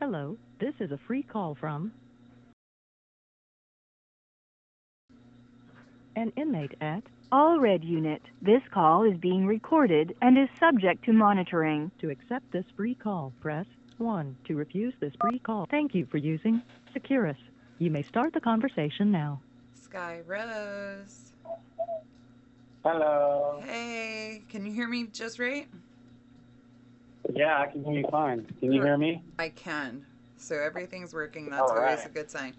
Hello, this is a free call from an inmate at All Red Unit. This call is being recorded and is subject to monitoring. To accept this free call, press 1. To refuse this free call, thank you for using Securus. You may start the conversation now. Skye Rose. Hello. Hey, can you hear me just right? Yeah, I can hear you fine. Can you hear me? I can. So everything's working. That's All always right. a good sign.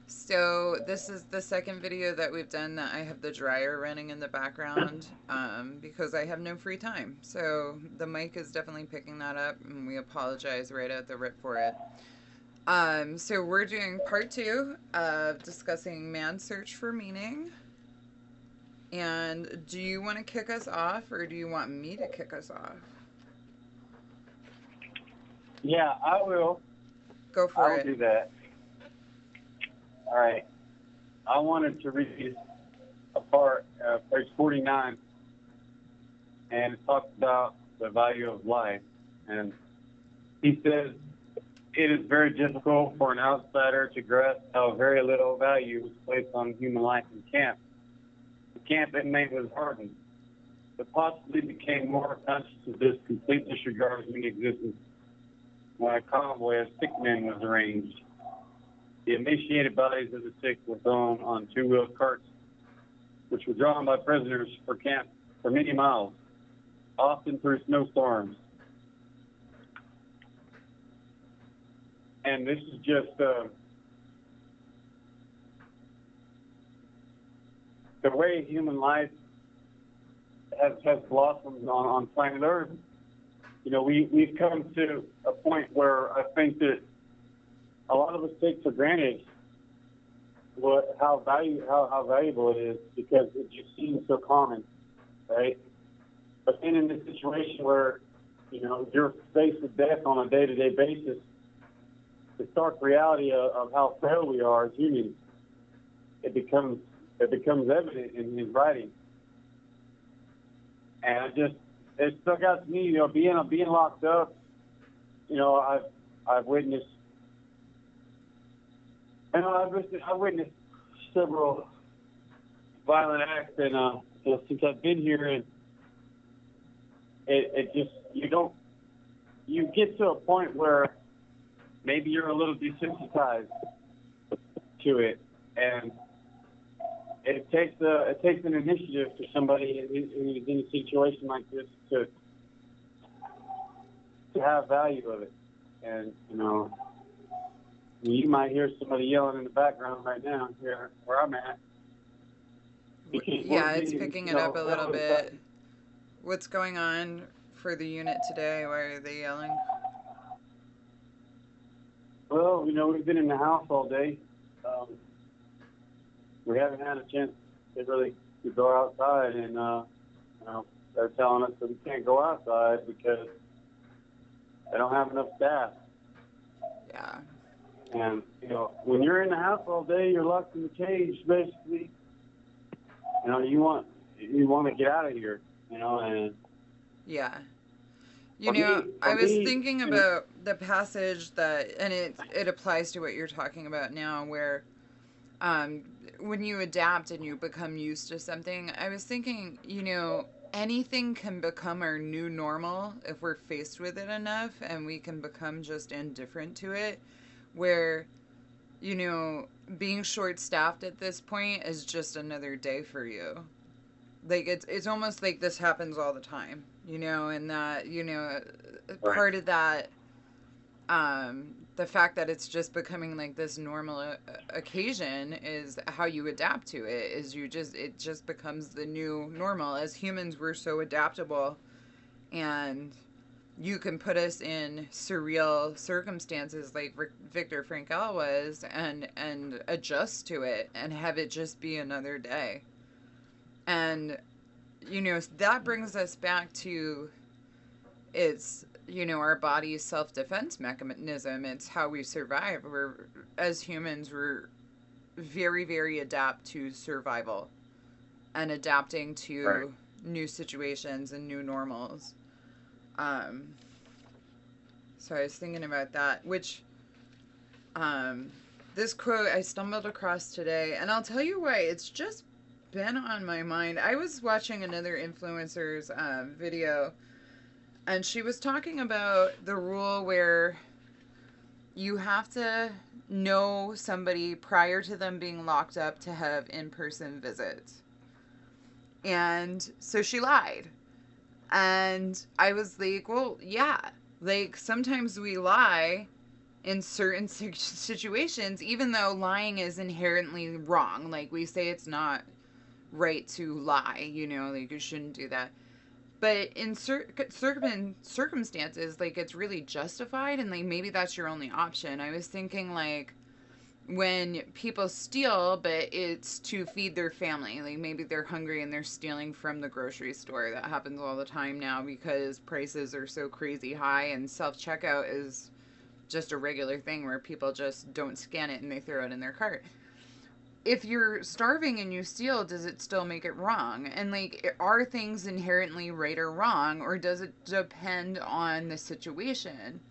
So this is the second video that we've done that I have the dryer running in the background because I have no free time. So the mic is definitely picking that up, and we apologize right at the rip for it. So we're doing part 2 of discussing man's search for meaning. And do you want to kick us off, or do you want me to kick us off? Yeah, I will. Go for I'll it. do that. All right. I wanted to read a part, page 49, and it talks about the value of life. And he says, it is very difficult for an outsider to grasp how very little value is placed on human life in camp. The camp inmate was hardened, but possibly became more conscious of this complete disregard of human existence when a convoy of sick men was arranged. The emaciated bodies of the sick were thrown on two-wheeled carts, which were drawn by prisoners for camp for many miles, often through snowstorms. And this is just the way human life has blossomed on planet Earth. You know, we've come to a point where I think that a lot of us take for granted how valuable it is because it just seems so common, right? But then in this situation where, you know, you're faced with death on a day-to-day basis, the stark reality of how frail we are as humans, it becomes evident in his writing. And it stuck out to me, you know, being locked up. You know, I've witnessed several violent acts, and you know, since I've been here, and it just you get to a point where maybe you're a little desensitized to it, and it takes an initiative for somebody who's in a situation like this to have value of it. And you know, you might hear somebody yelling in the background right now here where I'm at. Yeah, it's picking it up a little bit. What's going on for the unit today? Why are they yelling? Well, you know, we've been in the house all day. We haven't had a chance to go outside, and you know, they're telling us that we can't go outside because they don't have enough staff. Yeah. And you know, when you're in the house all day, you're locked in the cage, basically. You know, you want to get out of here. You know, and yeah. You know, I was thinking about the passage that, and it applies to what you're talking about now, where when you adapt and you become used to something, I was thinking, you know, anything can become our new normal if we're faced with it enough, and we can become just indifferent to it, where, you know, being short-staffed at this point is just another day for you. Like, it's almost like this happens all the time, you know, and that, you know, right. Part of that, the fact that it's just becoming like this normal occasion is how you adapt to it, is it just becomes the new normal. As humans, we're so adaptable, and you can put us in surreal circumstances like Viktor Frankl was, and adjust to it and have it just be another day. And, you know, that brings us back to, it's, you know, our body's self-defense mechanism. It's how we survive. As humans, we're very, very adapt to survival and adapting to Right. new situations and new normals. So I was thinking about that, which This quote I stumbled across today, and I'll tell you why. It's just been on my mind. I was watching another influencer's video, and she was talking about the rule where you have to know somebody prior to them being locked up to have in-person visits. And so she lied. And I was like, well, yeah. Like, sometimes we lie in certain situations, even though lying is inherently wrong. Like, we say it's not right to lie, you know, like, you shouldn't do that. But in certain circumstances, like, it's really justified, and, like, maybe that's your only option. I was thinking, like, when people steal, but it's to feed their family. Like, maybe they're hungry and they're stealing from the grocery store. That happens all the time now because prices are so crazy high, and self-checkout is just a regular thing where people just don't scan it and they throw it in their cart. If you're starving and you steal, does it still make it wrong? And, like, are things inherently right or wrong, or does it depend on the situation?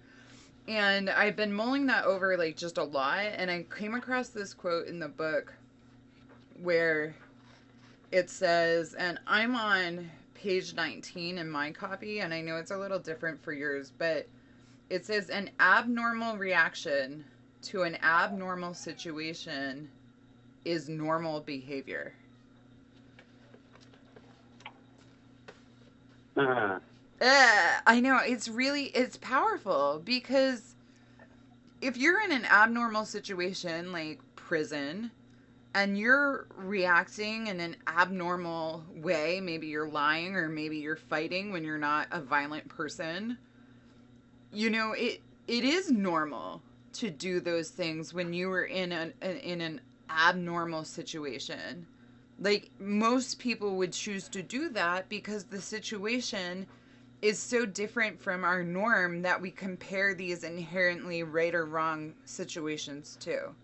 And I've been mulling that over, like, just a lot, and I came across this quote in the book where it says, and I'm on page 19 in my copy, and I know it's a little different for yours, but it says, an abnormal reaction to an abnormal situation is normal behavior. I know, it's powerful, because if you're in an abnormal situation like prison and you're reacting in an abnormal way, maybe you're lying or maybe you're fighting when you're not a violent person, you know, it is normal to do those things when you were in an abnormal situation. Like, most people would choose to do that because the situation is so different from our norm that we compare these inherently right or wrong situations to.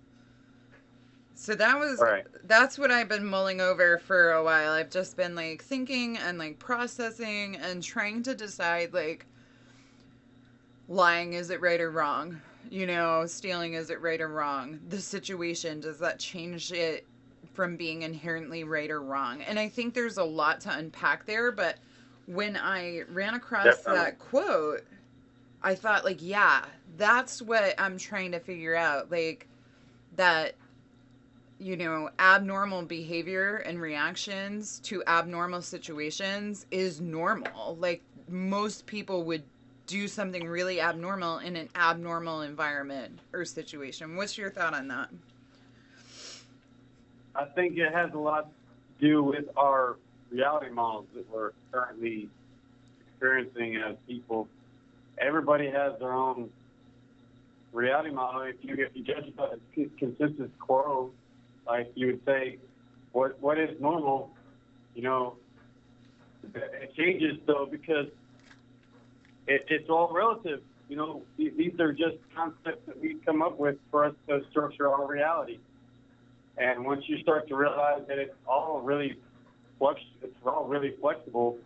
So that's what I've been mulling over for a while. I've just been, like, thinking and, like, processing and trying to decide, like, lying, is it right or wrong? You know, stealing, is it right or wrong? The situation, does that change it from being inherently right or wrong? And I think there's a lot to unpack there, but when I ran across that quote, I thought, like, yeah, that's what I'm trying to figure out. Like, that, you know, abnormal behavior and reactions to abnormal situations is normal. Like, most people would do something really abnormal in an abnormal environment or situation. What's your thought on that? I think it has a lot to do with our reality models that we're currently experiencing as people. Everybody has their own reality model. If you judge by the consensus quo, like you would say, what is normal? You know, it changes though, because it's all relative. You know, these are just concepts that we come up with for us to structure our reality. And once you start to realize that it's all really flexible,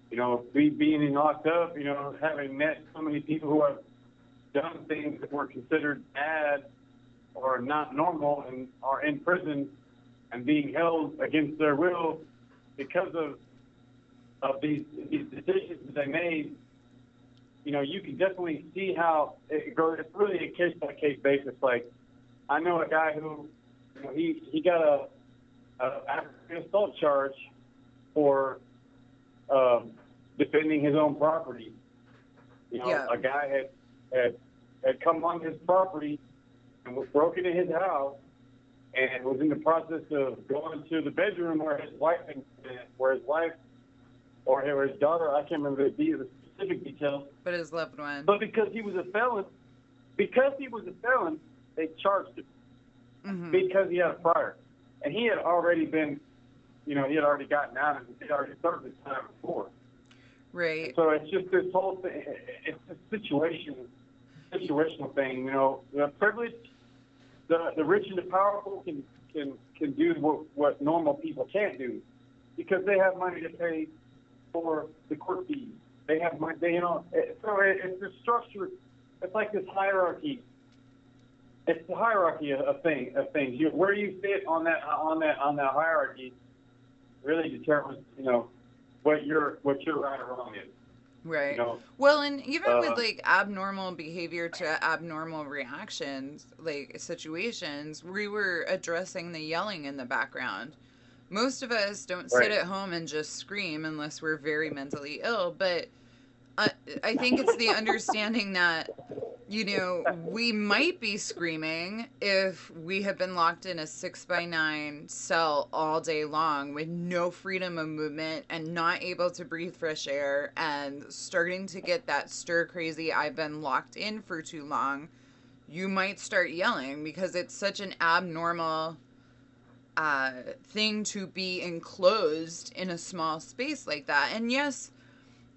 you know, being locked up, you know, having met so many people who have done things that were considered bad or not normal and are in prison and being held against their will because of these decisions that they made, you know, you can definitely see how it goes. It's really a case-by-case basis. Like, I know a guy who, you know, he got a African assault charge for defending his own property. You know, a guy had come on his property and was broken in his house and was in the process of going to the bedroom where his wife or his daughter, I can't remember the specific details. But his loved one. But because he was a felon, they charged him. Mm-hmm. Because he had a prior. And he had already been, you know, he had already gotten out and he had already served his time before. Right. So it's just this whole thing, it's a situational thing, you know. The privilege, the rich and the powerful can do what normal people can't do because they have money to pay for the court fees. They have money, so it's a structure, it's like this hierarchy. it's the hierarchy of things. Where you fit on that hierarchy really determines, what your right or wrong is. Right. Well, and even with like abnormal behavior to abnormal reactions, like situations, we were addressing the yelling in the background. Most of us don't sit at home and just scream unless we're very mentally ill, but I think it's the understanding that, we might be screaming if we have been locked in a 6x9 cell all day long with no freedom of movement and not able to breathe fresh air and starting to get that stir crazy, I've been locked in for too long. You might start yelling because it's such an abnormal thing to be enclosed in a small space like that. And yes,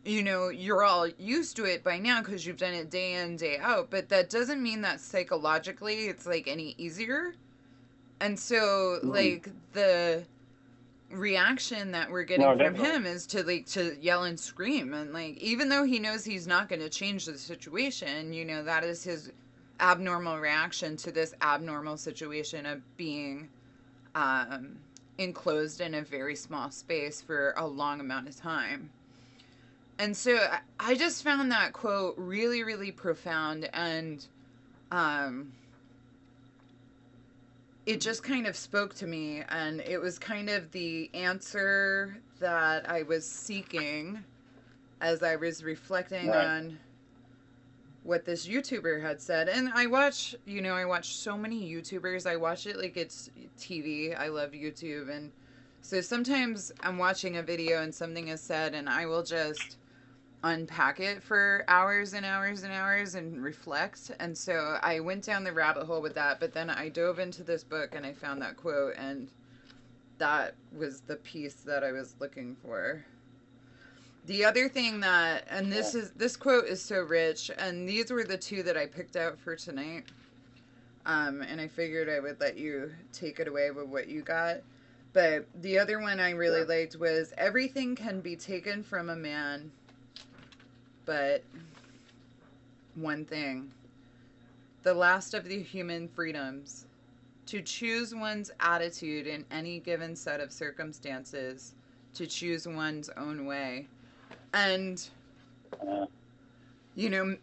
you're all used to it by now because you've done it day in, day out, but that doesn't mean that psychologically it's like any easier. And so like the reaction that we're getting from him is to yell and scream, and like even though he knows he's not going to change the situation, that is his abnormal reaction to this abnormal situation of being enclosed in a very small space for a long amount of time. And so I just found that quote really, really profound, and it just kind of spoke to me, and it was kind of the answer that I was seeking as I was reflecting on what this YouTuber had said. And I watch so many YouTubers. I watch it like it's TV. I love YouTube. And so sometimes I'm watching a video and something is said and I will just unpack it for hours and hours and hours and reflect. And so I went down the rabbit hole with that, but then I dove into this book and I found that quote, and that was the piece that I was looking for. The other thing that, and this quote is so rich, and these were the two that I picked out for tonight. And I figured I would let you take it away with what you got. But the other one I really liked was, everything can be taken from a man, but one thing, the last of the human freedoms, to choose one's attitude in any given set of circumstances, to choose one's own way. And,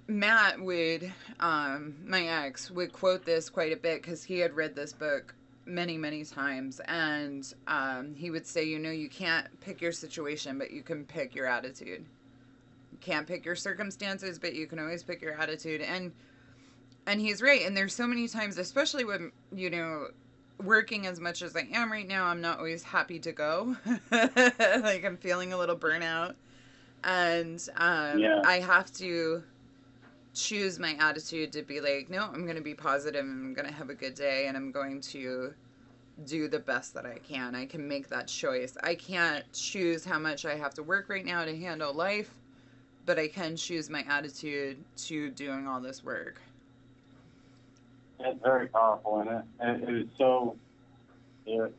Matt would, my ex, would quote this quite a bit because he had read this book many, many times. And he would say, you can't pick your situation, but you can pick your attitude. You can't pick your circumstances, but you can always pick your attitude. And he's right. And there's so many times, especially when, working as much as I am right now, I'm not always happy to go. Like, I'm feeling a little burnout. And I have to choose my attitude to be like, no, I'm going to be positive, and I'm going to have a good day, and I'm going to do the best that I can. I can make that choice. I can't choose how much I have to work right now to handle life, but I can choose my attitude to doing all this work. It's very powerful, and it is so, it's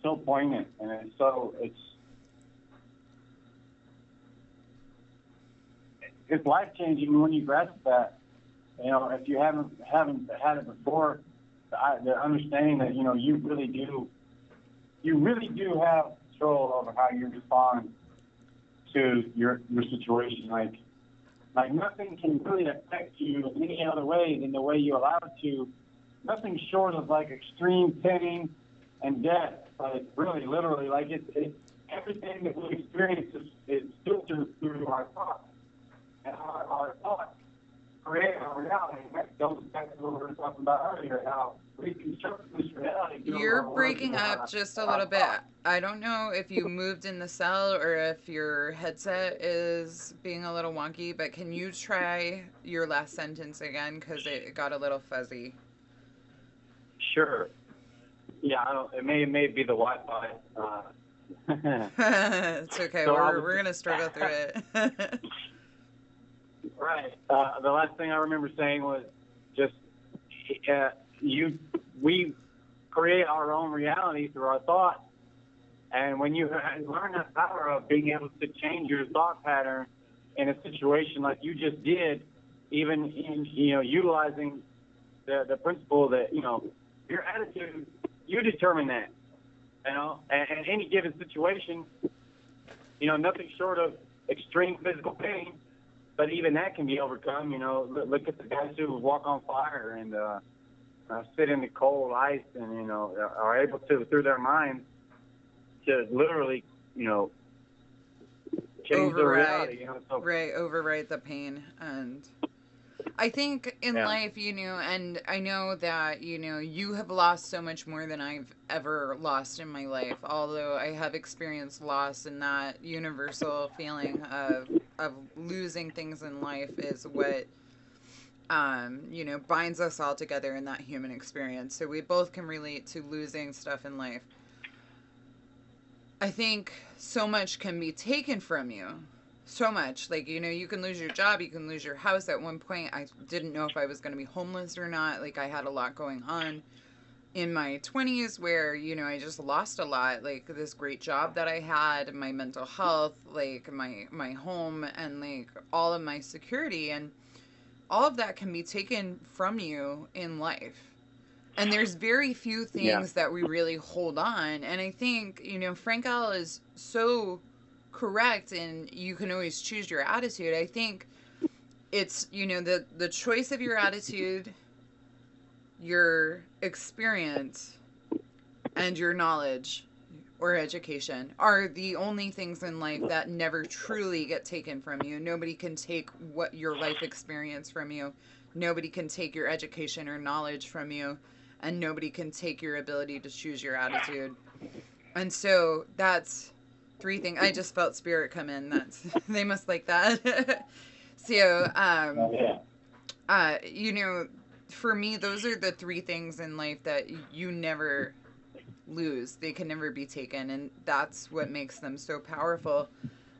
so poignant, and it's life-changing when you grasp that. If you haven't had it before, the understanding that you really do have control over how you respond to your situation. Like nothing can really affect you in any other way than the way you allow it to. Nothing short of like extreme pain and death. Like really, literally, like it's everything that we experience is filtered through our thoughts. And our thoughts create our reality. That goes back to what we were talking about earlier, how we construct this reality. You're breaking up just a little bit. I don't know if you moved in the cell or if your headset is being a little wonky, but can you try your last sentence again? Because it got a little fuzzy. Sure. Yeah, it may be the Wi-Fi. It's okay. So we're going to struggle through it. Right. The last thing I remember saying was just we create our own reality through our thoughts, and when you learn the power of being able to change your thought pattern in a situation like you just did, even in utilizing the principle that, your attitude, you determine that, and any given situation, nothing short of extreme physical pain, but even that can be overcome. Look at the guys who walk on fire and sit in the cold ice and, are able to, through their minds, to literally, change their reality. Override the pain. And I think in life, and I know that, you have lost so much more than I've ever lost in my life, although I have experienced loss, and that universal feeling of losing things in life is what, binds us all together in that human experience. So we both can relate to losing stuff in life. I think so much can be taken from you. So much. Like, you can lose your job, you can lose your house. At one point, I didn't know if I was going to be homeless or not. Like, I had a lot going on in my 20s where, I just lost a lot. Like, this great job that I had, my mental health, like, my home, and, like, all of my security. And all of that can be taken from you in life. And there's very few things that we really hold on. And I think, Frank L. is so correct, and you can always choose your attitude. I think it's, the choice of your attitude, your experience, and your knowledge or education are the only things in life that never truly get taken from you. Nobody can take what your life experience from you. Nobody can take your education or knowledge from you. And nobody can take your ability to choose your attitude. And so that's 3 things. I just felt spirit come in. They must like that. So, for me, those are the 3 things in life that you never lose. They can never be taken. And that's what makes them so powerful.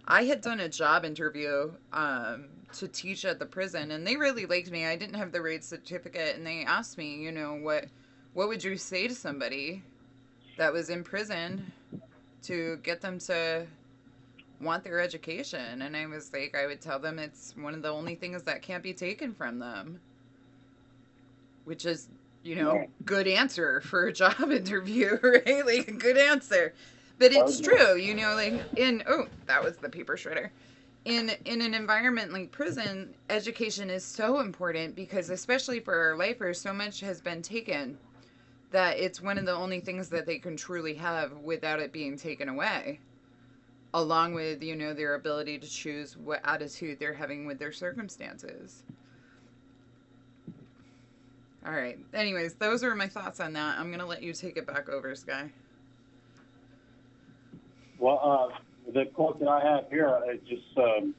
I had done a job interview to teach at the prison, and they really liked me. I didn't have the right certificate, and they asked me, what would you say to somebody that was in prison to get them to want their education? And I was like, I would tell them it's one of the only things that can't be taken from them, which is, good answer for a job interview, right? Like, a good answer. But it's true, that was the paper shredder. In an environment like prison, education is so important because, especially for our lifers, so much has been taken that it's one of the only things that they can truly have without it being taken away, along with, their ability to choose what attitude they're having with their circumstances. All right. Anyways, those are my thoughts on that. I'm going to let you take it back over, Skye. Well, the quote that I have here, it just kind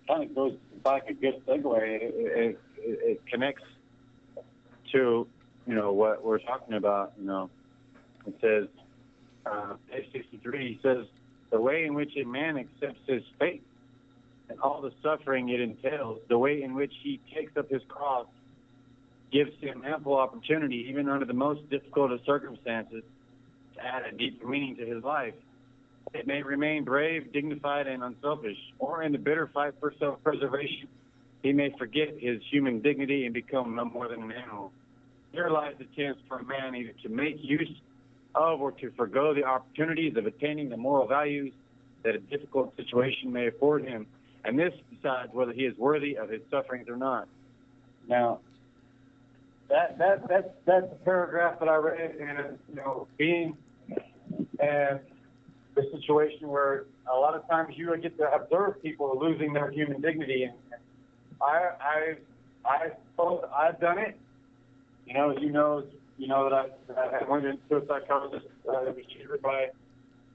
of goes like a good segue. It connects to, what we're talking about. It says, page 63, he says, the way in which a man accepts his fate and all the suffering it entails, the way in which he takes up his cross, gives him ample opportunity, even under the most difficult of circumstances, to add a deeper meaning to his life. It may remain brave, dignified, and unselfish, or in the bitter fight for self-preservation, he may forget his human dignity and become no more than an animal. Here lies the chance for a man either to make use of or to forgo the opportunities of attaining the moral values that a difficult situation may afford him, and this decides whether he is worthy of his sufferings or not. Now, that's the paragraph that I read, and being and the situation where a lot of times you get to observe people losing their human dignity, and I've done it. That I went into a psychologist that was treated by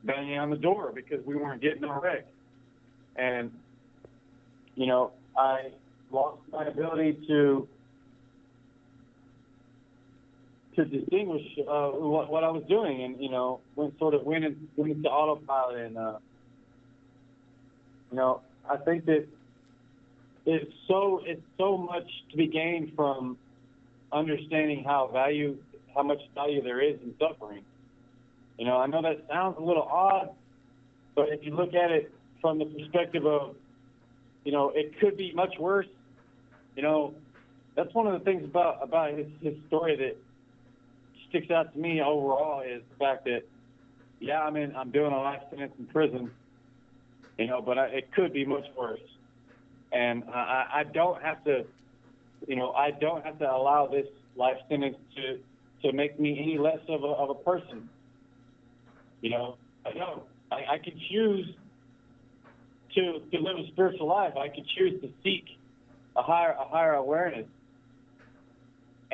banging on the door because we weren't getting our rec, and I lost my ability to distinguish what I was doing, and went into autopilot, and I think that it's so much to be gained from understanding how much value there is in suffering. I know that sounds a little odd, but if you look at it from the perspective of, it could be much worse. that's one of the things about his story that sticks out to me overall is the fact that, yeah, I'm doing a life sentence in prison, but it could be much worse. And I don't have to, I don't have to allow this life sentence to make me any less of a person. I don't. I can choose to live a spiritual life. I can choose to seek a higher awareness.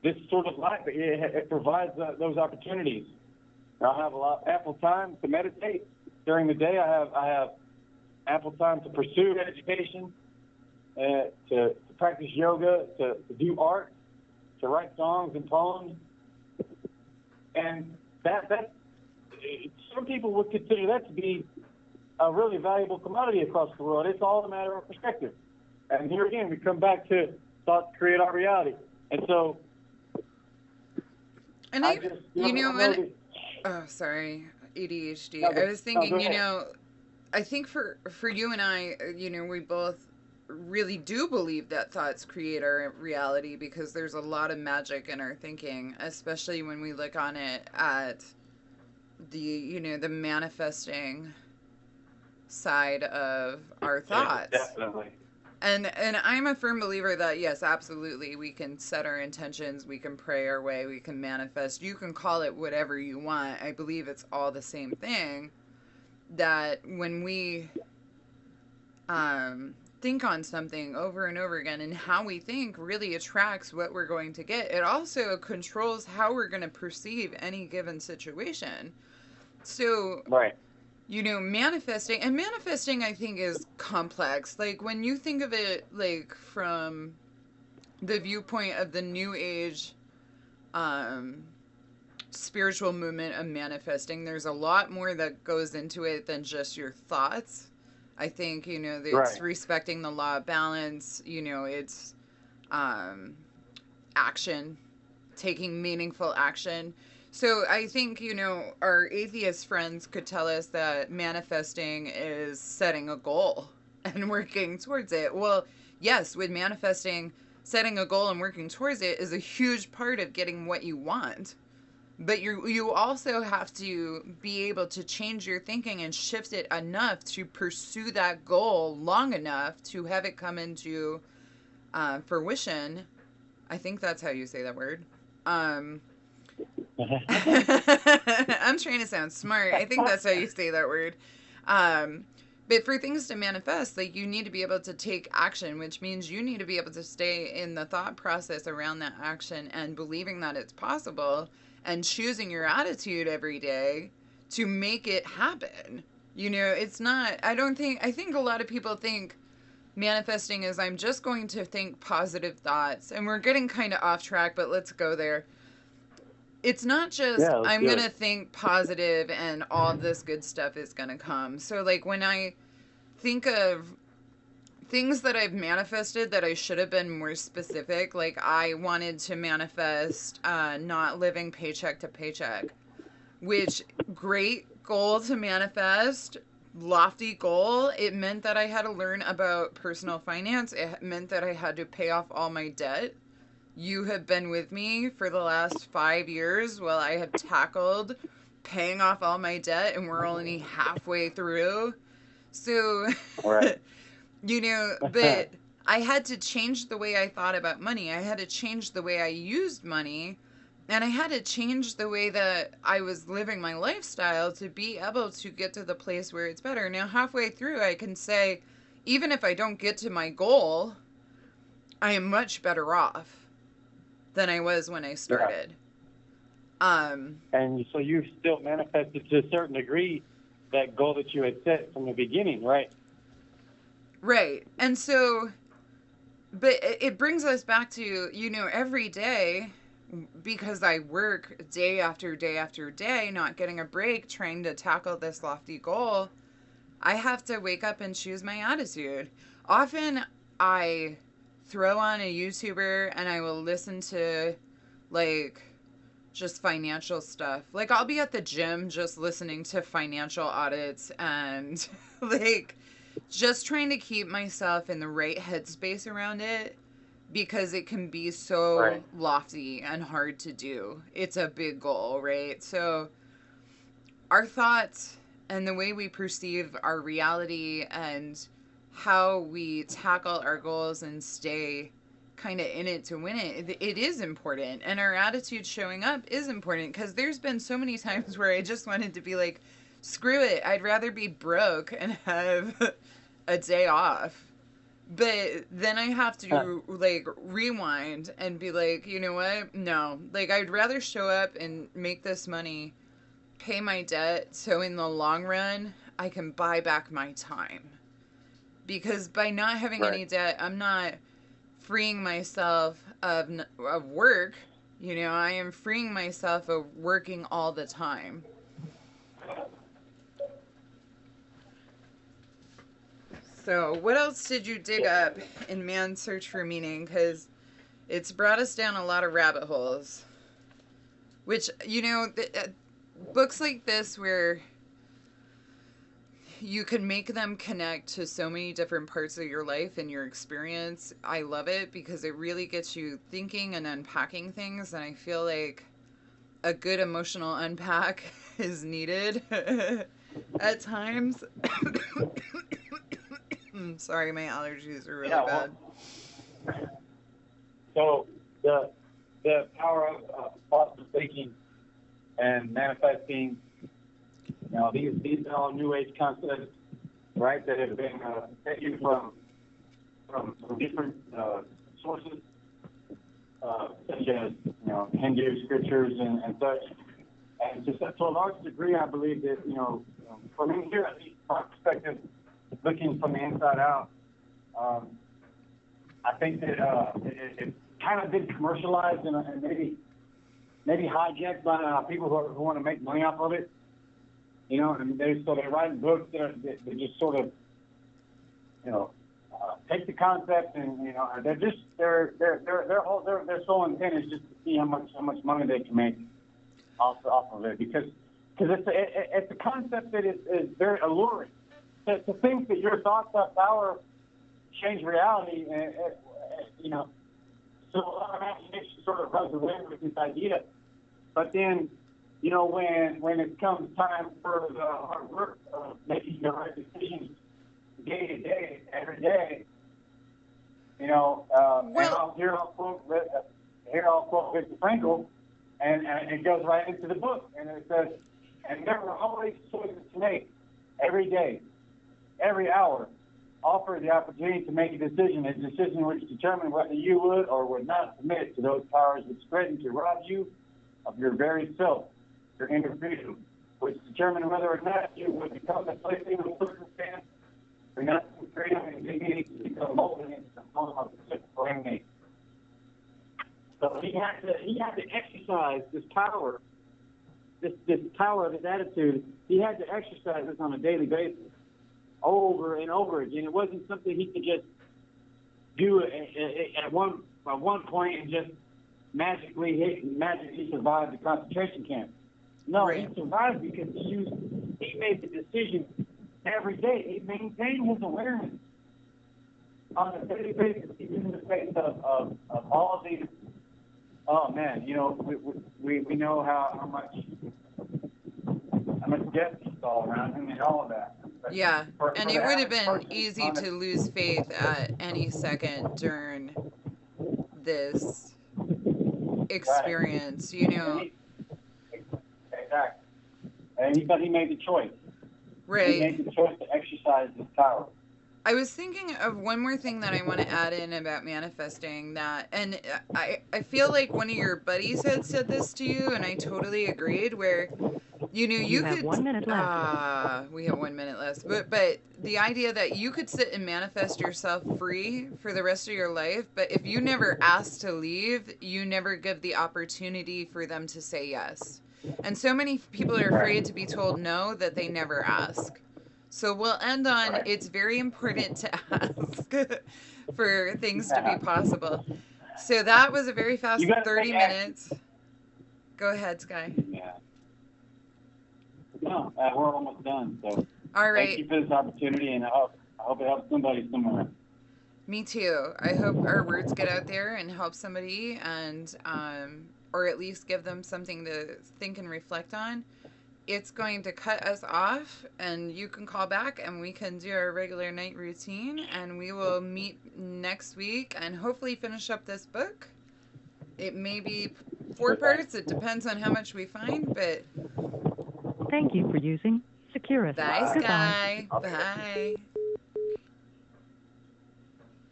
This sort of life, it provides those opportunities. I have ample time to meditate during the day. I have ample time to pursue education, to practice yoga, to do art, to write songs and poems, and that some people would consider that to be a really valuable commodity across the world. It's all a matter of perspective. And here again, we come back to thoughts create our reality. And so, and oh, sorry, ADHD. I was thinking, I think for you and I, we both really do believe that thoughts create our reality, because there's a lot of magic in our thinking, especially when we look on it at the manifesting side of our thoughts. Yeah, definitely. And I'm a firm believer that, yes, absolutely, we can set our intentions, we can pray our way, we can manifest. You can call it whatever you want. I believe it's all the same thing. That when we think on something over and over again, and how we think really attracts what we're going to get. It also controls how we're going to perceive any given situation. So, right. Manifesting, I think, is complex. Like, when you think of it, like, from the viewpoint of the New Age spiritual movement of manifesting, there's a lot more that goes into it than just your thoughts. I think, it's respecting the law of balance, it's action, taking meaningful action. So I think, our atheist friends could tell us that manifesting is setting a goal and working towards it. Well, yes, with manifesting, setting a goal and working towards it is a huge part of getting what you want. But you also have to be able to change your thinking and shift it enough to pursue that goal long enough to have it come into fruition. I think that's how you say that word. I'm trying to sound smart. I think that's how you say that word. But for things to manifest, like, you need to be able to take action, which means you need to be able to stay in the thought process around that action and believing that it's possible and choosing your attitude every day to make it happen. It's not, I think a lot of people think manifesting is, I'm just going to think positive thoughts, and we're getting kind of off track, but let's go there. It's not just, I'm going to think positive and all this good stuff is going to come. So, like, when I think of things that I've manifested that I should have been more specific, like, I wanted to manifest not living paycheck to paycheck, which, great goal to manifest, lofty goal. It meant that I had to learn about personal finance. It meant that I had to pay off all my debt. You have been with me for the last 5 years while I have tackled paying off all my debt, and we're only halfway through. So, right. But I had to change the way I thought about money. I had to change the way I used money, and I had to change the way that I was living my lifestyle to be able to get to the place where it's better. Now, halfway through, I can say, even if I don't get to my goal, I am much better off than I was when I started. Yeah. And so you've still manifested to a certain degree that goal that you had set from the beginning, right? Right. And so, but it brings us back to, every day, because I work day after day after day, not getting a break, trying to tackle this lofty goal, I have to wake up and choose my attitude. Often I throw on a YouTuber and I will listen to, like, just financial stuff. Like, I'll be at the gym just listening to financial audits and, like, just trying to keep myself in the right headspace around it. because it can be so lofty and hard to do. It's a big goal, right? So our thoughts and the way we perceive our reality and how we tackle our goals and stay kind of in it to win it, it is important. And our attitude showing up is important, because there's been so many times where I just wanted to be like, screw it, I'd rather be broke and have a day off. But then I have to like rewind and be like, you know what? No, like I'd rather show up and make this money, pay my debt, so in the long run I can buy back my time. Because by not having any debt, I'm not freeing myself of work. You know, I am freeing myself of working all the time. So, what else did you dig up in Man's Search for Meaning? Because it's brought us down a lot of rabbit holes. Which, you know, books like this where you can make them connect to so many different parts of your life and your experience. I love it because it really gets you thinking and unpacking things. And I feel like a good emotional unpack is needed at times. Sorry, my allergies are really bad. So the power of positive thinking and manifesting, you know, these are all New Age concepts, right? That have been taken from different sources, such as, you know, Hindu scriptures and such. And just to a large degree, I believe that, you know, for me here, at least my perspective, looking from the inside out, I think that it's kind of been commercialized and maybe hijacked by people who want to make money off of it. You know, and they're writing books that just sort of, you know, take the concept and, you know, their sole intent is just to see how much money they can make off of it, because it's a concept that is very alluring. To think that your thoughts have power change reality, you know, so our imagination sort of runs away with this idea. But then, you know, when it comes time for the hard work of making the right decisions day to day, every day, you know, here I'll quote Viktor Frankl, and it goes right into the book, and it says, and there were always choices to make every day. Every hour, offer the opportunity to make a decision which determined whether you would or would not submit to those powers which threaten to rob you of your very self, your inner freedom, which determined whether or not you would become the plaything of circumstance or not freedom and dignity to become molded into the form of a physical enemy. So he had to exercise this power, this attitude. He had to exercise this on a daily basis, over and over again. It wasn't something he could just do at one point and just magically survive the concentration camp. No, he survived because he made the decision every day. He maintained his awareness on a daily basis, even in the face of all of these. Oh man, you know, we know how much death he saw around him and all of that. Yeah, and it would have been easy to lose faith at any second during this experience, you know. Exactly. But he made the choice. Right. He made the choice to exercise this power. I was thinking of one more thing that I want to add in about manifesting that, and I feel like one of your buddies had said this to you, and I totally agreed, where, you know, you could... have 1 minute left. We have 1 minute left. But the idea that you could sit and manifest yourself free for the rest of your life, but if you never ask to leave, you never give the opportunity for them to say yes. And so many people are afraid to be told no that they never ask. So we'll end on, it's very important to ask for things to be possible. So that was a very fast 30 minutes. Go ahead, Skye. Yeah. No, we're almost done. So all right. Thank you for this opportunity, and I hope it helps somebody somewhere. Me too. I hope our words get out there and help somebody, and or at least give them something to think and reflect on. It's going to cut us off, and you can call back and we can do our regular night routine, and we will meet next week and hopefully finish up this book. It may be 4 parts. It depends on how much we find, but Thank you for using Securus. bye, Goodbye. Skye. Bye.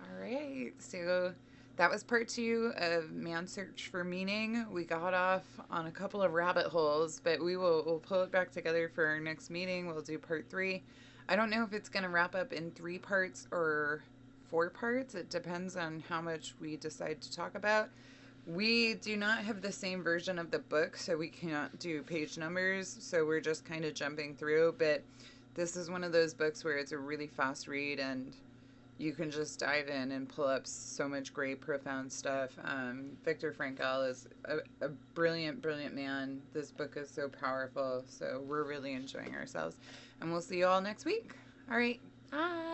All right. So that was part 2 of Man's Search for Meaning. We got off on a couple of rabbit holes, but we'll pull it back together for our next meeting. We'll do part 3. I don't know if it's going to wrap up in 3 parts or 4 parts. It depends on how much we decide to talk about. We do not have the same version of the book, so we can't do page numbers, so we're just kind of jumping through, but this is one of those books where it's a really fast read, and you can just dive in and pull up so much great, profound stuff. Viktor Frankl is a brilliant, brilliant man. This book is so powerful, so we're really enjoying ourselves, and we'll see you all next week. All right, bye.